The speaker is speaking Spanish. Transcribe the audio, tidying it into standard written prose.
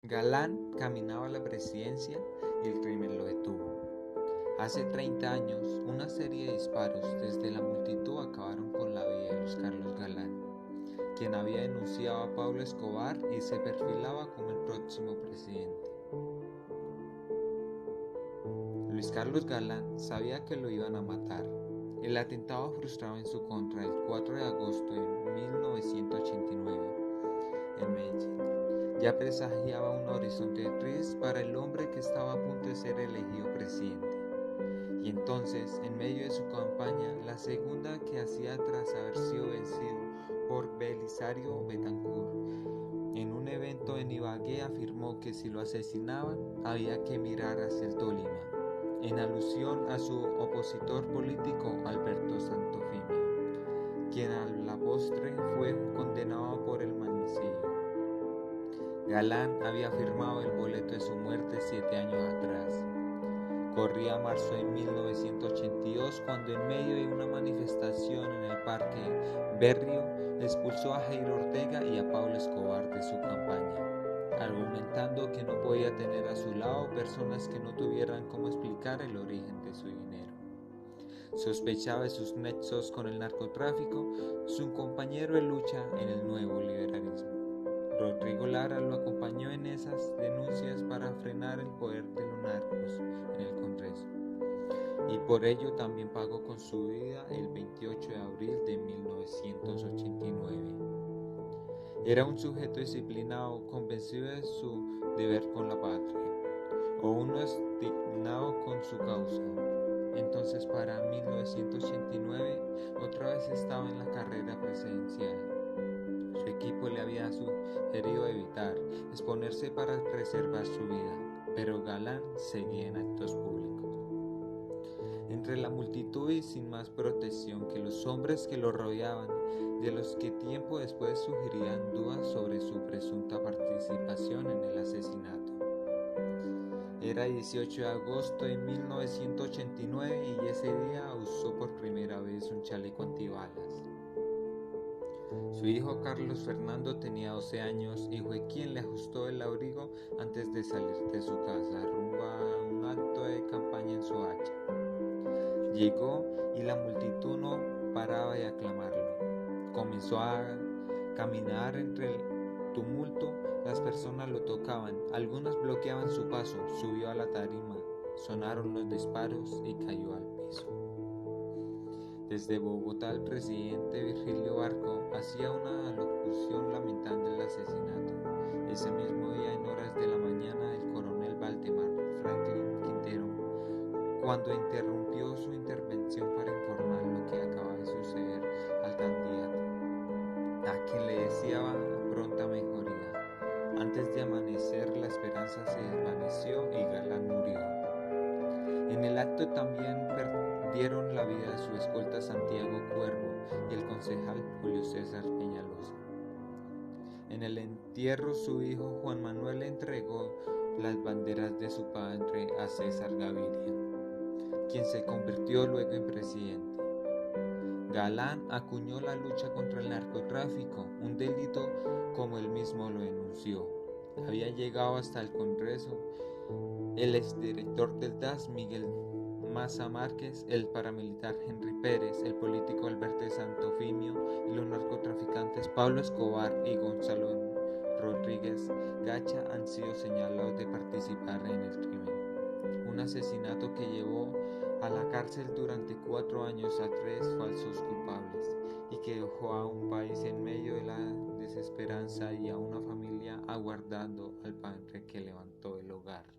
Galán caminaba a la presidencia y el crimen lo detuvo. Hace 30 años, una serie de disparos desde la multitud acabaron con la vida de Luis Carlos Galán, quien había denunciado a Pablo Escobar y se perfilaba como el próximo presidente. Luis Carlos Galán sabía que lo iban a matar. El atentado frustrado en su contra el 4 de agosto de 1989 en Medellín ya presagiaba un horizonte gris para el hombre que estaba a punto de ser elegido presidente. Y entonces, en medio de su campaña, la segunda que hacía tras haber sido vencido por Belisario Betancur, en un evento en Ibagué afirmó que si lo asesinaban había que mirar hacia el Tolima, en alusión a su opositor político Alberto Santofimio, quien a la postre fue condenado por el magnicidio. Galán había firmado el boleto de su muerte 7 años atrás. Corría marzo de 1982 cuando en medio de una manifestación en el Parque Berrío expulsó a Jairo Ortega y a Pablo Escobar de su campaña, argumentando que no podía tener a su lado personas que no tuvieran cómo explicar el origen de su dinero. Sospechaba de sus nexos con el narcotráfico, su compañero de lucha en el nuevo liberalismo. Rodrigo Lara lo acompañó en esas denuncias para frenar el poder de los narcos en el Congreso, y por ello también pagó con su vida el 28 de abril de 1989. Era un sujeto disciplinado, convencido de su deber con la patria, o uno indignado con su causa. Entonces, para 1989, otra vez estaba en la carrera presidencial. Su equipo le había sugerido evitar exponerse para preservar su vida, pero Galán seguía en actos públicos. Entre la multitud y sin más protección que los hombres que lo rodeaban, de los que tiempo después surgirían dudas sobre su presunta participación en el asesinato. Era 18 de agosto de 1989 y ese día usó por primera vez un chaleco antibalas. Su hijo Carlos Fernando tenía 12 años y fue quien le ajustó el abrigo antes de salir de su casa rumbo a un acto de campaña en Soacha. Llegó y la multitud no paraba de aclamarlo. Comenzó a caminar entre el tumulto, las personas lo tocaban, algunas bloqueaban su paso, subió a la tarima, sonaron los disparos y cayó al piso. Desde Bogotá, el presidente Virgilio Barco hacía una alocución lamentando el asesinato. Ese mismo día, en horas de la mañana, el coronel Valdemar Franklin Quintero, cuando interrumpió su intervención para informar lo que acaba de suceder al candidato, a quien le deseaba pronta mejoría. Antes de amanecer, la esperanza se desvaneció y Galán murió. En el acto también perdieron la vida de su escolta Santiago Cuervo y el concejal Julio César Peñalosa. En el entierro, su hijo Juan Manuel entregó las banderas de su padre a César Gaviria, quien se convirtió luego en presidente. Galán acuñó la lucha contra el narcotráfico, un delito como él mismo lo denunció. Había llegado hasta el Congreso el exdirector del DAS, Miguel Maza Márquez, el paramilitar Henry Pérez, el político Alberto Santofimio y los narcotraficantes Pablo Escobar y Gonzalo Rodríguez Gacha han sido señalados de participar en el crimen. Un asesinato que llevó a la cárcel durante 4 años a 3 falsos culpables y que dejó a un país en medio de la desesperanza y a una familia aguardando al padre que levantó el hogar.